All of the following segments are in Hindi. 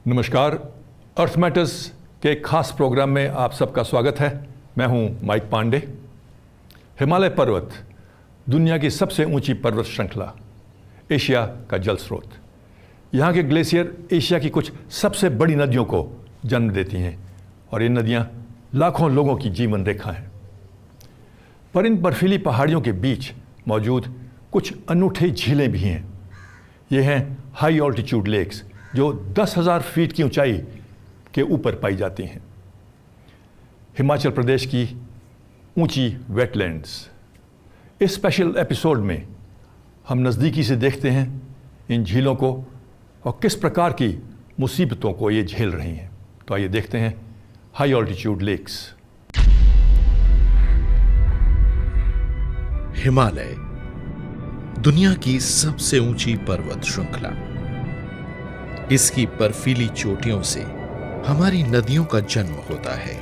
नमस्कार। अर्थ मैटर्स के एक खास प्रोग्राम में आप सबका स्वागत है। मैं हूं माइक पांडे। हिमालय पर्वत दुनिया की सबसे ऊंची पर्वत श्रृंखला, एशिया का जल स्रोत। यहाँ के ग्लेशियर एशिया की कुछ सबसे बड़ी नदियों को जन्म देती हैं और ये नदियाँ लाखों लोगों की जीवन रेखा हैं। पर इन बर्फीली पहाड़ियों के बीच मौजूद कुछ अनूठे झीलें भी हैं। ये हैं हाई ऑल्टीट्यूड लेक्स, जो 10,000 फीट की ऊंचाई के ऊपर पाई जाती हैं। हिमाचल प्रदेश की ऊंची वेटलैंड्स। इस स्पेशल एपिसोड में हम नज़दीकी से देखते हैं इन झीलों को और किस प्रकार की मुसीबतों को ये झेल रही हैं। तो आइए देखते हैं हाई ऑल्टीट्यूड लेक्स। हिमालय दुनिया की सबसे ऊंची पर्वत श्रृंखला। इसकी बर्फीली चोटियों से हमारी नदियों का जन्म होता है।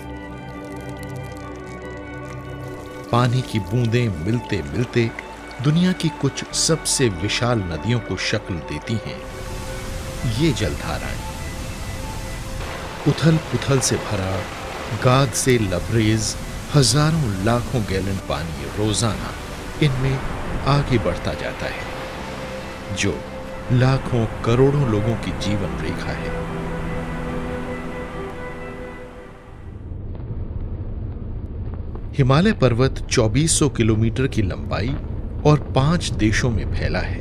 पानी की बूंदें मिलते मिलते दुनिया की कुछ सबसे विशाल नदियों को शक्ल देती हैं। ये जलधाराएं उथल पुथल से भरा, गाद से लबरेज हजारों लाखों गैलन पानी रोजाना इनमें आगे बढ़ता जाता है, जो लाखों करोड़ों लोगों की जीवन रेखा है। हिमालय पर्वत 2400 किलोमीटर की लंबाई और 5 देशों में फैला है।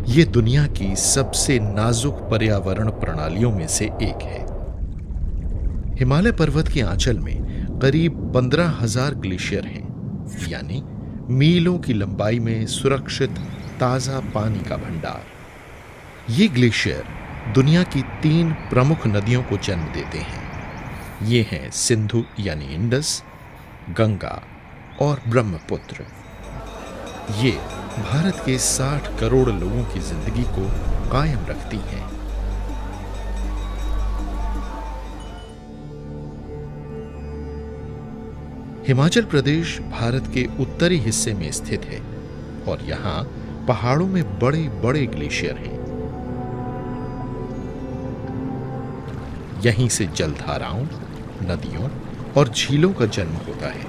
यह दुनिया की सबसे नाजुक पर्यावरण प्रणालियों में से एक है। हिमालय पर्वत के आंचल में करीब 15,000 ग्लेशियर हैं, यानी मीलों की लंबाई में सुरक्षित ताजा पानी का भंडार। ये ग्लेशियर दुनिया की 3 प्रमुख नदियों को जन्म देते हैं। ये हैं सिंधु यानी इंडस, गंगा और ब्रह्मपुत्र। ये भारत के 60 करोड़ लोगों की जिंदगी को कायम रखती हैं। हिमाचल प्रदेश भारत के उत्तरी हिस्से में स्थित है और यहां पहाड़ों में बड़े बड़े ग्लेशियर हैं। यहीं से जलधाराओं, नदियों और झीलों का जन्म होता है।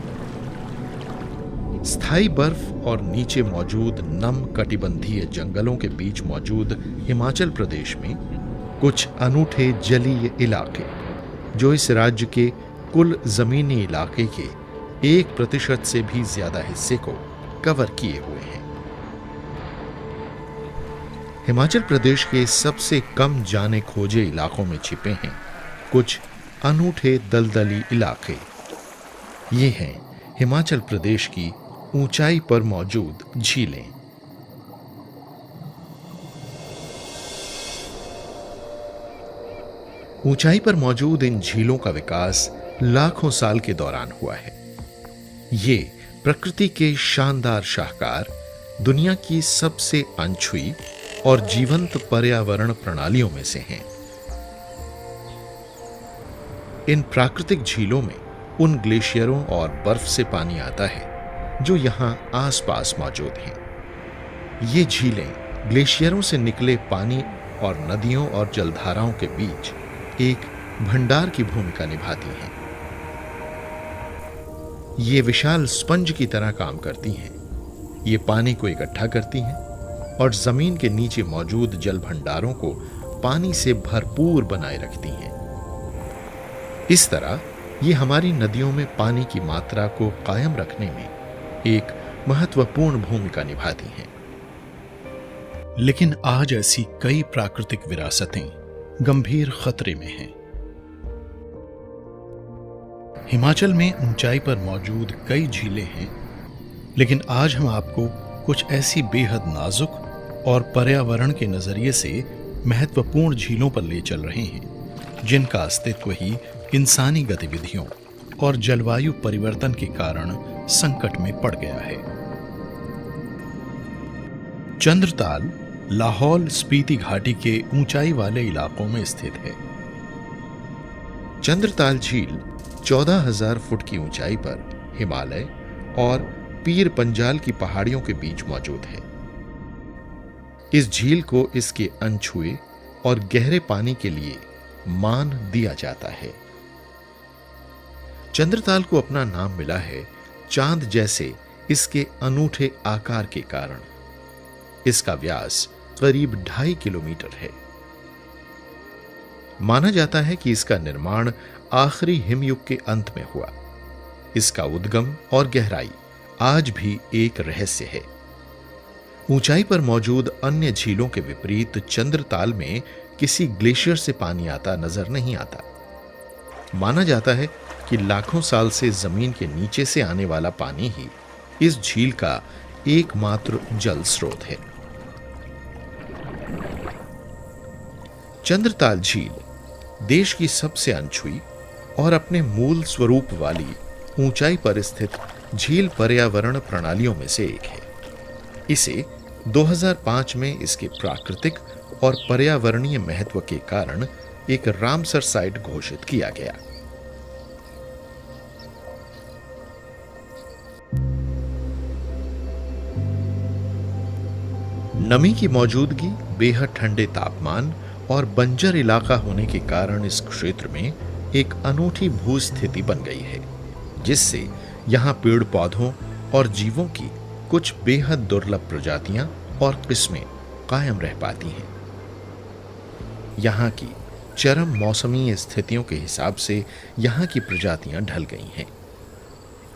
स्थायी बर्फ और नीचे मौजूद नम कटिबंधीय जंगलों के बीच मौजूद हिमाचल प्रदेश में कुछ अनूठे जलीय इलाके, जो इस राज्य के कुल जमीनी इलाके के 1% से भी ज्यादा हिस्से को कवर किए हुए हैं। हिमाचल प्रदेश के सबसे कम जाने खोजे इलाकों में छिपे हैं कुछ अनूठे दलदली इलाके। ये हैं हिमाचल प्रदेश की ऊंचाई पर मौजूद झीलें। ऊंचाई पर मौजूद इन झीलों का विकास लाखों साल के दौरान हुआ है। ये प्रकृति के शानदार शाहकार, दुनिया की सबसे अनछुई और जीवंत पर्यावरण प्रणालियों में से हैं। इन प्राकृतिक झीलों में उन ग्लेशियरों और बर्फ से पानी आता है जो यहां आसपास मौजूद हैं। ये झीलें ग्लेशियरों से निकले पानी और नदियों और जलधाराओं के बीच एक भंडार की भूमिका निभाती हैं। ये विशाल स्पंज की तरह काम करती हैं। ये पानी को इकट्ठा करती हैं और जमीन के नीचे मौजूद जल भंडारों को पानी से भरपूर बनाए रखती हैं। इस तरह ये हमारी नदियों में पानी की मात्रा को कायम रखने में एक महत्वपूर्ण भूमिका निभाती हैं। लेकिन आज ऐसी कई प्राकृतिक विरासतें गंभीर खतरे में हैं। हिमाचल में ऊंचाई पर मौजूद कई झीलें हैं, लेकिन आज हम आपको कुछ ऐसी बेहद नाजुक और पर्यावरण के नजरिए से महत्वपूर्ण झीलों पर ले चल रहे हैं, जिनका अस्तित्व ही इंसानी गतिविधियों और जलवायु परिवर्तन के कारण संकट में पड़ गया है। चंद्रताल लाहौल स्पीति घाटी के ऊंचाई वाले इलाकों में स्थित है। चंद्रताल झील 14,000 फुट की ऊंचाई पर हिमालय और पीर पंजाल की पहाड़ियों के बीच मौजूद है। इस झील को इसके अनछुए और गहरे पानी के लिए मान दिया जाता है। चंद्रताल को अपना नाम मिला है चांद जैसे इसके अनूठे आकार के कारण। इसका व्यास करीब 2.5 किलोमीटर है। माना जाता है कि इसका निर्माण आखिरी हिमयुग के अंत में हुआ। इसका उद्गम और गहराई आज भी एक रहस्य है। ऊंचाई पर मौजूद अन्य झीलों के विपरीत चंद्रताल में किसी ग्लेशियर से पानी आता नजर नहीं आता। माना जाता है कि लाखों साल से जमीन के नीचे से आने वाला पानी ही इस झील का एकमात्र जल स्रोत है। चंद्रताल झील देश की सबसे अनछुई और अपने मूल स्वरूप वाली ऊंचाई पर स्थित झील पर्यावरण प्रणालियों में से एक है। इसे 2005 में इसके प्राकृतिक और पर्यावरणीय महत्व के कारण एक रामसर साइट घोषित किया गया। नमी की मौजूदगी, बेहद ठंडे तापमान और बंजर इलाका होने के कारण इस क्षेत्र में एक अनूठी भूस्थिति बन गई है, जिससे यहां पेड़ पौधों और जीवों की कुछ बेहद दुर्लभ प्रजातियां और किस्में कायम रह पाती हैं। यहां की चरम मौसमी स्थितियों के हिसाब से यहां की प्रजातियां ढल गई हैं।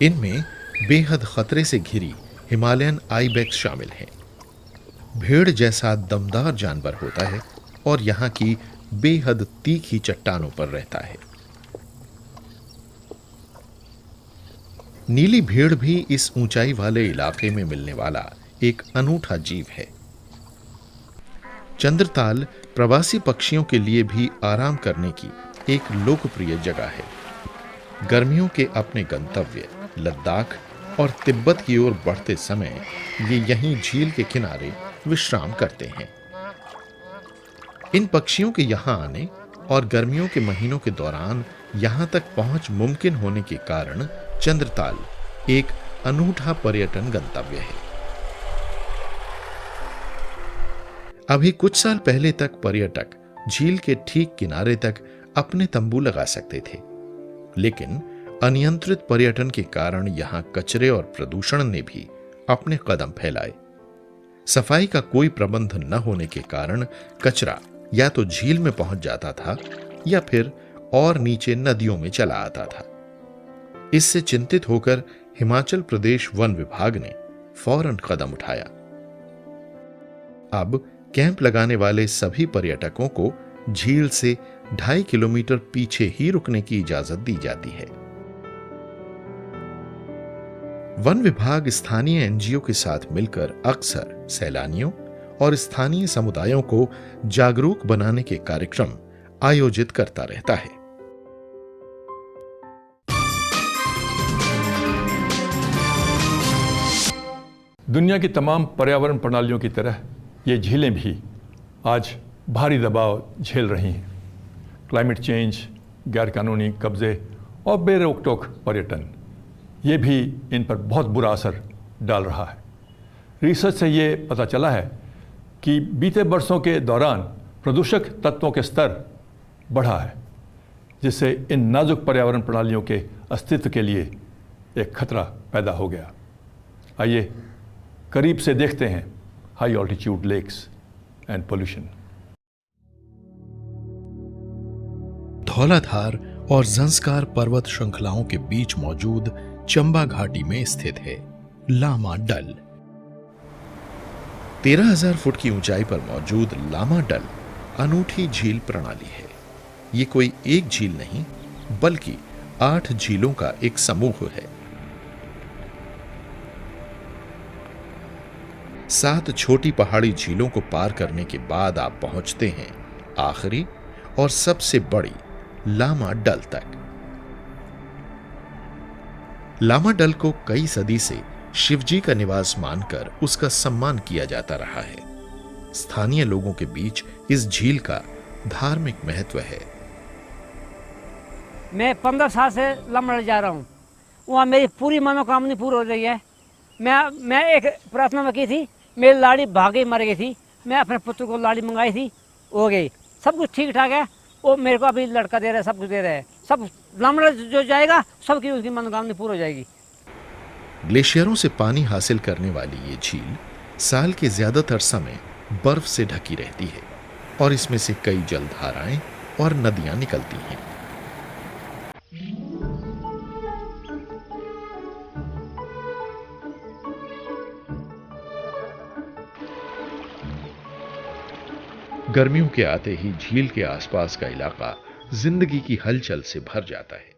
इनमें बेहद खतरे से घिरी हिमालयन आइबेक्स शामिल है। भेड़ जैसा दमदार जानवर होता है और यहां की बेहद तीखी चट्टानों पर रहता है। नीली भेड़ भी इस ऊंचाई वाले इलाके में मिलने वाला एक अनूठा जीव है। चंद्रताल प्रवासी पक्षियों के लिए भी आराम करने की एक लोकप्रिय जगह है। गर्मियों के अपने गंतव्य लद्दाख और तिब्बत की ओर बढ़ते समय ये यहीं झील के किनारे विश्राम करते हैं। इन पक्षियों के यहां आने और गर्मियों के महीनों के दौरान यहां तक पहुंच मुमकिन होने के कारण चंद्रताल एक अनूठा पर्यटन गंतव्य है। अभी कुछ साल पहले तक पर्यटक झील के ठीक किनारे तक अपने तंबू लगा सकते थे, लेकिन अनियंत्रित पर्यटन के कारण यहां कचरे और प्रदूषण ने भी अपने कदम फैलाए। सफाई का कोई प्रबंध न होने के कारण कचरा या तो झील में पहुंच जाता था या फिर और नीचे नदियों में चला आता था। इससे चिंतित होकर हिमाचल प्रदेश वन विभाग ने फौरन कदम उठाया। अब कैंप लगाने वाले सभी पर्यटकों को झील से 2.5 किलोमीटर पीछे ही रुकने की इजाजत दी जाती है। वन विभाग स्थानीय एनजीओ के साथ मिलकर अक्सर सैलानियों और स्थानीय समुदायों को जागरूक बनाने के कार्यक्रम आयोजित करता रहता है। दुनिया की तमाम पर्यावरण प्रणालियों की तरह ये झीलें भी आज भारी दबाव झेल रही हैं। क्लाइमेट चेंज, गैरकानूनी कब्जे और बेरोक-टोक पर्यटन, ये भी इन पर बहुत बुरा असर डाल रहा है। रिसर्च से ये पता चला है कि बीते वर्षों के दौरान प्रदूषक तत्वों के स्तर बढ़ा है, जिससे इन नाजुक पर्यावरण प्रणालियों के अस्तित्व के लिए एक खतरा पैदा हो गया। आइए करीब से देखते हैं high altitude lakes and pollution. Dhauladhar और ज़ंस्कार पर्वत श्रृंखलाओं के बीच मौजूद चंबा घाटी में स्थित है लामा डल। 13,000 फुट की ऊंचाई पर मौजूद लामा डल अनूठी झील प्रणाली है। ये कोई एक झील नहीं, बल्कि 8 झीलों का एक समूह है। 7 छोटी पहाड़ी झीलों को पार करने के बाद आप पहुंचते हैं आखिरी और सबसे बड़ी लामा डल तक। लामा डल को कई सदी से शिवजी का निवास मानकर उसका सम्मान किया जाता रहा है। स्थानीय लोगों के बीच इस झील का धार्मिक महत्व है। मैं 15 साल से लामा डल जा रहा हूँ। वहाँ मेरी पूरी मनोकामना पूरी हो रही है। मैं एक प्रार्थना में की थी, मेरी लाड़ी भागे मर गई थी। मैं अपने पुत्र को लाड़ी मंगाई थी, हो गई। सब कुछ ठीक ठाक है। वो मेरे को अभी लड़का दे रहा है, सब कुछ दे रहा है, सब लामड़ा जो जाएगा सबकी उसकी मनोकामना पूरी हो जाएगी। ग्लेशियरों से पानी हासिल करने वाली ये झील साल के ज्यादातर समय बर्फ से ढकी रहती है और इसमें से कई जलधाराएं और नदियां निकलती हैं। गर्मियों के आते ही झील के आसपास का इलाका जिंदगी की हलचल से भर जाता है।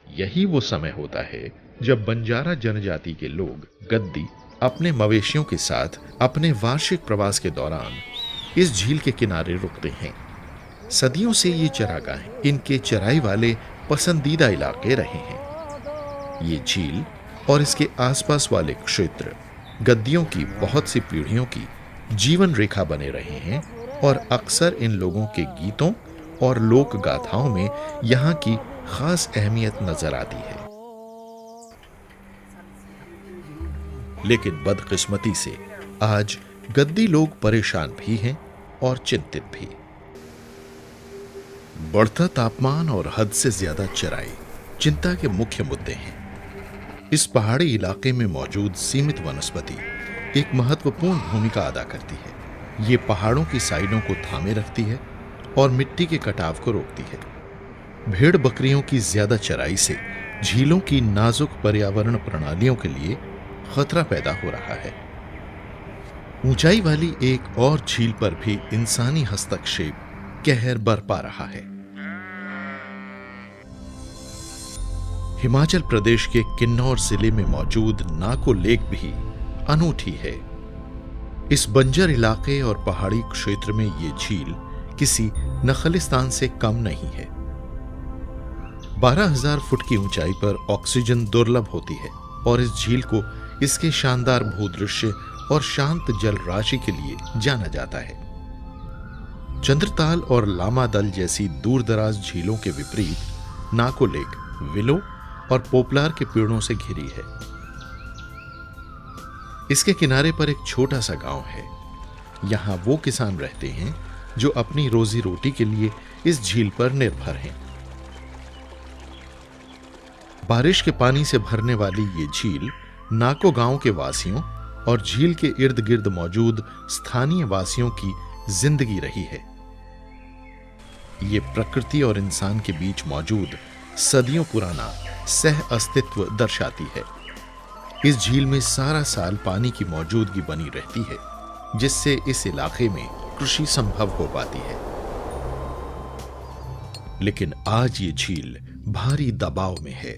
यही वो समय होता है जब बंजारा जनजाति के लोग गद्दी अपने मवेशियों के साथ अपने वार्षिक प्रवास के दौरान इस झील के किनारे रुकते हैं। सदियों से ये चरागाहें इनके चराई वाले पसंदीदा इलाके रहे हैं। ये झील और इसके आसपास वाले क्षेत्र गद्दियों की बहुत सी पीढ़ियों की जीवन रेखा बने रहे हैं और अक्सर इन लोगों के गीतों और लोक गाथाओं में यहाँ की खास अहमियत नजर आती है। लेकिन बदकिस्मती से आज गद्दी लोग परेशान भी हैं और चिंतित भी। बढ़ता तापमान और हद से ज्यादा चराई चिंता के मुख्य मुद्दे हैं। इस पहाड़ी इलाके में मौजूद सीमित वनस्पति एक महत्वपूर्ण भूमिका अदा करती है। ये पहाड़ों की साइडों को थामे रखती है और मिट्टी के कटाव को रोकती है। भेड़ बकरियों की ज्यादा चराई से झीलों की नाजुक पर्यावरण प्रणालियों के लिए खतरा पैदा हो रहा है। ऊंचाई वाली एक और झील पर भी इंसानी हस्तक्षेप कहर बरपा रहा है। हिमाचल प्रदेश के किन्नौर जिले में मौजूद नाको लेक भी अनूठी है। इस बंजर इलाके और पहाड़ी क्षेत्र में ये झील किसी नखलिस्तान से कम नहीं है। 12,000 फुट की ऊंचाई पर ऑक्सीजन दुर्लभ होती है और इस झील को इसके शानदार भूदृश्य और शांत जल राशि के लिए जाना जाता है। चंद्रताल और लामादल जैसी दूरदराज झीलों के विपरीत नाको लेक विलो और पोपलार के पेड़ों से घिरी है। इसके किनारे पर एक छोटा सा गांव है। यहां वो किसान रहते हैं जो अपनी रोजी रोटी के लिए इस झील पर निर्भर हैं। बारिश के पानी से भरने वाली ये झील नाको गांव के वासियों और झील के इर्द गिर्द मौजूद स्थानीय वासियों की जिंदगी रही है। ये प्रकृति और इंसान के बीच मौजूद सदियों पुराना सह अस्तित्व दर्शाती है। इस झील में सारा साल पानी की मौजूदगी बनी रहती है, जिससे इस इलाके में कृषि संभव हो पाती है। लेकिन आज ये झील भारी दबाव में है।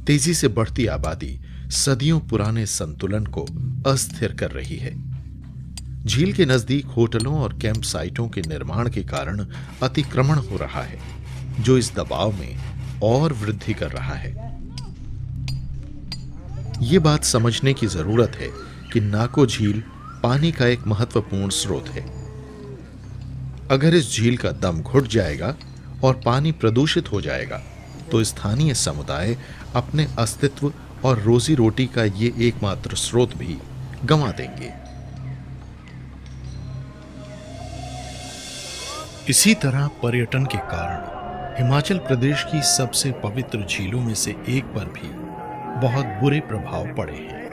तेजी से बढ़ती आबादी सदियों पुराने संतुलन को अस्थिर कर रही है। झील के नजदीक होटलों और कैंप साइटों के निर्माण के कारण अतिक्रमण हो रहा है, जो इस दबाव में और वृद्धि कर रहा है। यह बात समझने की जरूरत है कि नाको झील पानी का एक महत्वपूर्ण स्रोत है। अगर इस झील का दम घुट जाएगा और पानी प्रदूषित हो जाएगा तो स्थानीय समुदाय अपने अस्तित्व और रोजी रोटी का ये एकमात्र स्रोत भी गंवा देंगे। इसी तरह पर्यटन के कारण हिमाचल प्रदेश की सबसे पवित्र झीलों में से एक पर भी बहुत बुरे प्रभाव पड़े हैं।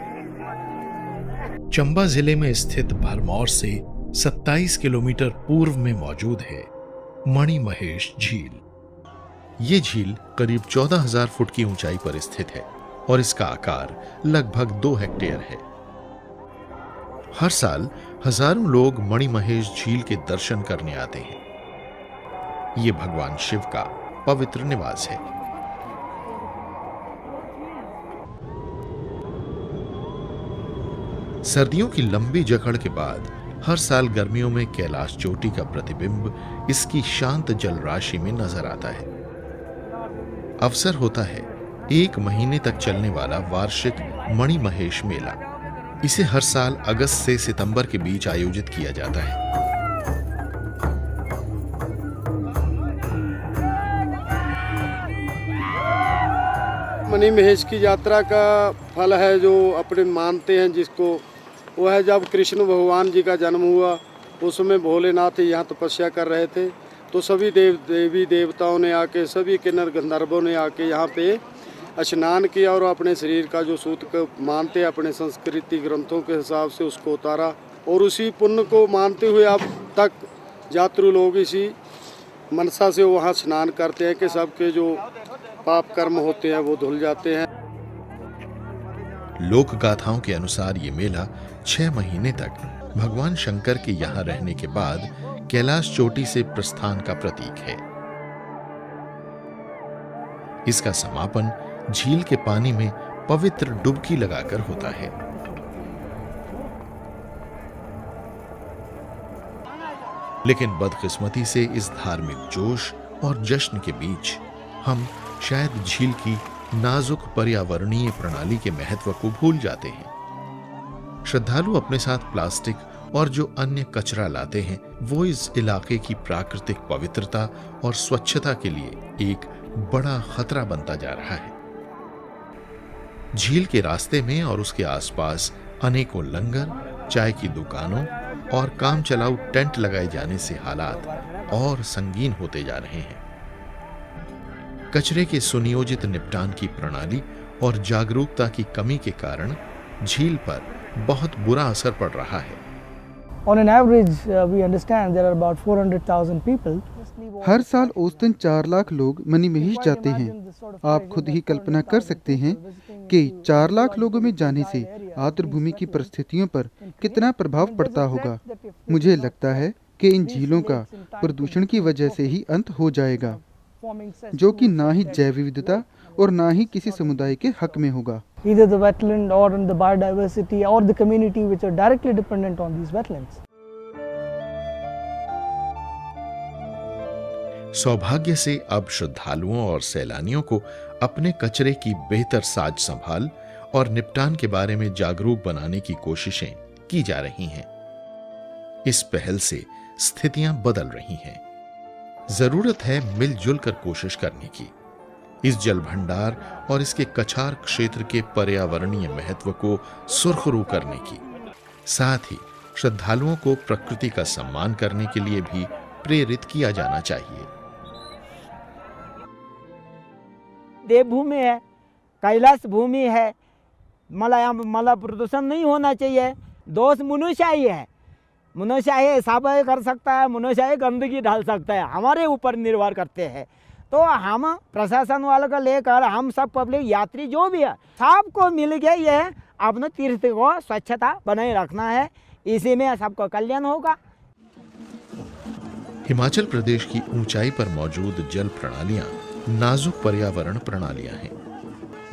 चंबा जिले में स्थित भरमौर से 27 किलोमीटर पूर्व में मौजूद है मणिमहेश झील। ये झील करीब 14,000 फुट की ऊंचाई पर स्थित है और इसका आकार लगभग 2 हेक्टेयर है। हर साल हजारों लोग मणिमहेश झील के दर्शन करने आते हैं। ये भगवान शिव का पवित्र निवास है। सर्दियों की लंबी जकड़ के बाद हर साल गर्मियों में कैलाश चोटी का प्रतिबिंब इसकी शांत जल राशि में नजर आता है। अवसर होता है 1 महीने तक चलने वाला वार्षिक मणिमहेश मेला। इसे हर साल अगस्त से सितंबर के बीच आयोजित किया जाता है। मणिमहेश की यात्रा का फल है जो अपने मानते हैं जिसको वो है जब कृष्ण भगवान जी का जन्म हुआ, उसमें भोलेनाथ यहाँ तपस्या कर रहे थे, तो सभी देवी देवताओं ने आके, सभी किन्नर गंधर्वों ने आके यहाँ पे स्नान किया और अपने शरीर का जो सूत को मानते अपने संस्कृति ग्रंथों के हिसाब से उसको उतारा। और उसी पुण्य को मानते हुए अब तक यात्रु लोग इसी मनसा से वहाँ स्नान करते हैं कि सबके जो पाप कर्म होते हैं वो धुल जाते हैं। लोक गाथाओं के अनुसार ये मेला 6 महीने तक भगवान शंकर के यहाँ रहने के बाद कैलाश चोटी से प्रस्थान का प्रतीक है। इसका समापन झील के पानी में पवित्र डुबकी लगाकर होता है। लेकिन बदकिस्मती से इस धार्मिक जोश और जश्न के बीच हम शायद झील की नाजुक पर्यावरणीय प्रणाली के महत्व को भूल जाते हैं। श्रद्धालु अपने साथ प्लास्टिक और जो अन्य कचरा लाते हैं वो इस इलाके की प्राकृतिक पवित्रता और स्वच्छता के लिए एक बड़ा खतरा बनता जा रहा है। झील के रास्ते में और उसके आसपास अनेकों लंगर, चाय की दुकानों और काम चलाऊ टेंट लगाए जाने से हालात और संगीन होते जा रहे हैं। कचरे के सुनियोजित निपटान की प्रणाली और जागरूकता की कमी के कारण झील पर बहुत बुरा असर पड़ रहा है। On an average, we understand there are about 400,000 people. हर साल औसतन 4 लाख लोग मणिमहेश जाते हैं। आप खुद ही कल्पना कर सकते हैं कि 4 लाख लोगों में जाने से आर्द्रभूमि की परिस्थितियों पर कितना प्रभाव पड़ता होगा। मुझे लगता है कि इन झीलों का प्रदूषण की वजह से ही अंत हो जाएगा, जो कि ना ही जैव विविधता और ना ही किसी समुदाय के हक में होगा। Either the wetland or the biodiversity or the community which are directly dependent on these wetlands. सौभाग्य से अब श्रद्धालुओं और सैलानियों को अपने कचरे की बेहतर साज संभाल और निपटान के बारे में जागरूक बनाने की कोशिशें की जा रही हैं। इस पहल से स्थितियां बदल रही हैं। जरूरत है मिलजुल कर कोशिश करने की। इस जल भंडार और इसके कछार क्षेत्र के पर्यावरणीय महत्व को सुरखरू करने की, साथ ही श्रद्धालुओं को प्रकृति का सम्मान करने के लिए भी प्रेरित किया जाना चाहिए। देवभूमि है, कैलाश भूमि है, मला प्रदूषण नहीं होना चाहिए। दोष मनुष्य ही है, मनुष्य ही सफाई कर सकता है, मनुष्य ही गंदगी डाल सकता है, हमारे ऊपर निर्भर करते हैं। तो हम प्रशासन वालों को लेकर हम सब पब्लिक यात्री जो भी है सबको मिल के ये अपने तीर्थ को स्वच्छता बनाए रखना है, इसी में सबको कल्याण होगा। हिमाचल प्रदेश की ऊंचाई पर मौजूद जल प्रणालियां नाजुक पर्यावरण प्रणालियां हैं,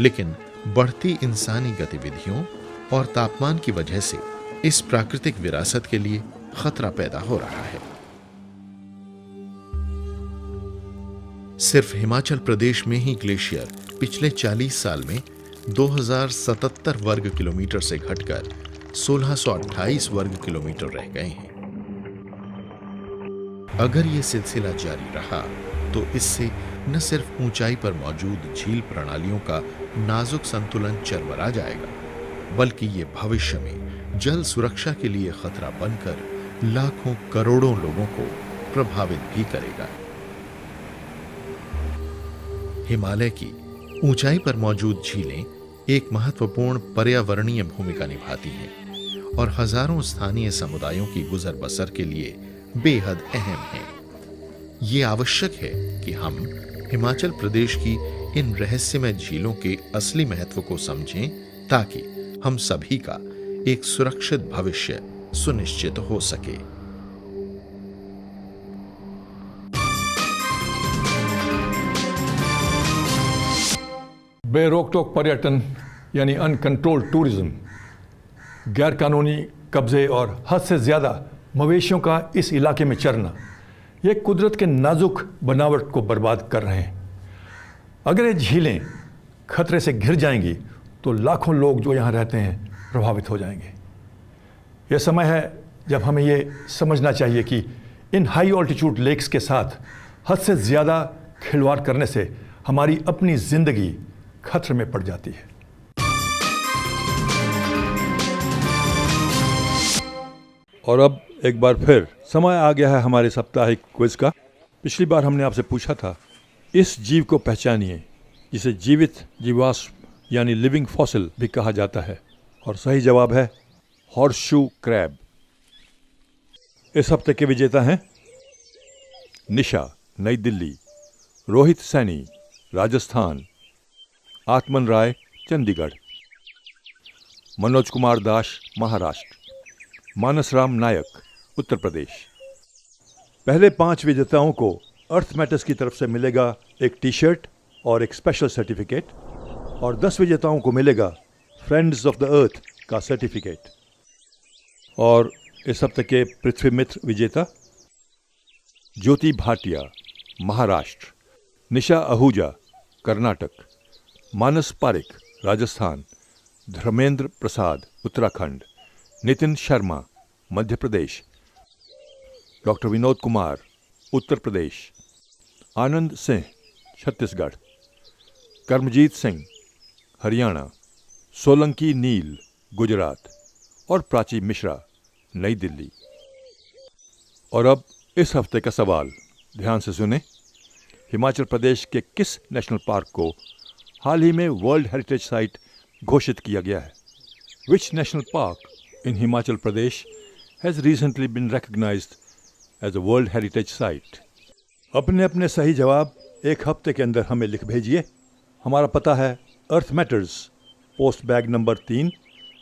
लेकिन बढ़ती इंसानी गतिविधियों और तापमान की वजह से इस प्राकृतिक विरासत के लिए खतरा पैदा हो रहा है। सिर्फ हिमाचल प्रदेश में ही ग्लेशियर पिछले 40 साल में 2077 वर्ग किलोमीटर से घटकर 1628 वर्ग किलोमीटर रह गए हैं। अगर ये सिलसिला जारी रहा तो इससे न सिर्फ ऊंचाई पर मौजूद झील प्रणालियों का नाजुक संतुलन चरमरा जाएगा, बल्कि ये भविष्य में जल सुरक्षा के लिए खतरा बनकर लाखों करोड़ों लोगों को प्रभावित भी करेगा। हिमालय की ऊंचाई पर मौजूद झीलें एक महत्वपूर्ण पर्यावरणीय भूमिका निभाती हैं और हजारों स्थानीय समुदायों की गुजर बसर के लिए बेहद अहम हैं। ये आवश्यक है कि हम हिमाचल प्रदेश की इन रहस्यमय झीलों के असली महत्व को समझें, ताकि हम सभी का एक सुरक्षित भविष्य सुनिश्चित हो सके। बेरोक-टोक पर्यटन यानी अनकंट्रोल्ड टूरिज्म, गैरकानूनी कब्जे और हद से ज़्यादा मवेशियों का इस इलाके में चरना, ये कुदरत के नाजुक बनावट को बर्बाद कर रहे हैं। अगर ये झीलें खतरे से घिर जाएंगी तो लाखों लोग जो यहाँ रहते हैं प्रभावित हो जाएंगे। यह समय है जब हमें ये समझना चाहिए कि इन हाई ऑल्टीट्यूड लेक्स के साथ हद से ज़्यादा खिलवाड़ करने से हमारी अपनी ज़िंदगी खतरे में पड़ जाती है। और अब एक बार फिर समय आ गया है हमारे साप्ताहिक क्विज का। पिछली बार हमने आपसे पूछा था, इस जीव को पहचानिए जिसे जीवित जीवाश्म यानी लिविंग फॉसिल भी कहा जाता है, और सही जवाब है हॉर्सशू क्रैब। इस हफ्ते के विजेता हैं निशा नई दिल्ली, रोहित सैनी राजस्थान, आत्मन राय चंडीगढ़, मनोज कुमार दास महाराष्ट्र, मानस राम नायक उत्तर प्रदेश। पहले 5 विजेताओं को अर्थ मैटर्स की तरफ से मिलेगा एक टी शर्ट और एक स्पेशल सर्टिफिकेट, और 10 विजेताओं को मिलेगा फ्रेंड्स ऑफ द अर्थ का सर्टिफिकेट। और इस हफ्ते के पृथ्वी मित्र विजेता ज्योति भाटिया महाराष्ट्र, निशा आहूजा कर्नाटक, मानस पारिक राजस्थान, धर्मेंद्र प्रसाद उत्तराखंड, नितिन शर्मा मध्य प्रदेश, डॉक्टर विनोद कुमार उत्तर प्रदेश, आनंद सिंह छत्तीसगढ़, कर्मजीत सिंह हरियाणा, सोलंकी नील गुजरात और प्राची मिश्रा नई दिल्ली। और अब इस हफ्ते का सवाल ध्यान से सुने। हिमाचल प्रदेश के किस नेशनल पार्क को हाल ही में वर्ल्ड हेरिटेज साइट घोषित किया गया है? Which national park in Himachal Pradesh has recently been recognized as a World Heritage Site? अपने अपने सही जवाब एक हफ्ते के अंदर हमें लिख भेजिए। हमारा पता है Earth Matters, post bag number 3,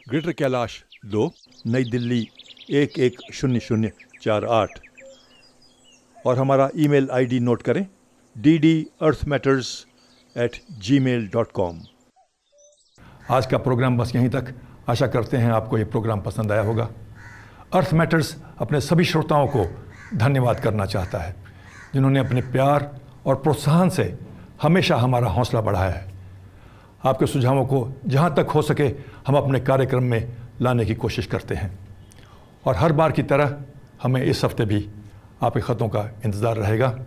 Greater Kailash 2, नई दिल्ली 110048। और हमारा ईमेल आईडी नोट करें, dd.earthmatters@gmail.com। आज का प्रोग्राम बस यहीं तक। आशा करते हैं आपको ये प्रोग्राम पसंद आया होगा। अर्थ मैटर्स अपने सभी श्रोताओं को धन्यवाद करना चाहता है, जिन्होंने अपने प्यार और प्रोत्साहन से हमेशा हमारा हौसला बढ़ाया है। आपके सुझावों को जहाँ तक हो सके हम अपने कार्यक्रम में लाने की कोशिश करते हैं, और हर बार की तरह हमें इस हफ्ते भी आपके ख़तों का इंतज़ार रहेगा।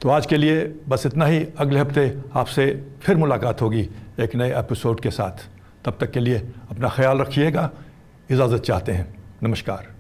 तो आज के लिए बस इतना ही। अगले हफ्ते आपसे फिर मुलाकात होगी एक नए एपिसोड के साथ। तब तक के लिए अपना ख्याल रखिएगा। इजाज़त चाहते हैं। नमस्कार।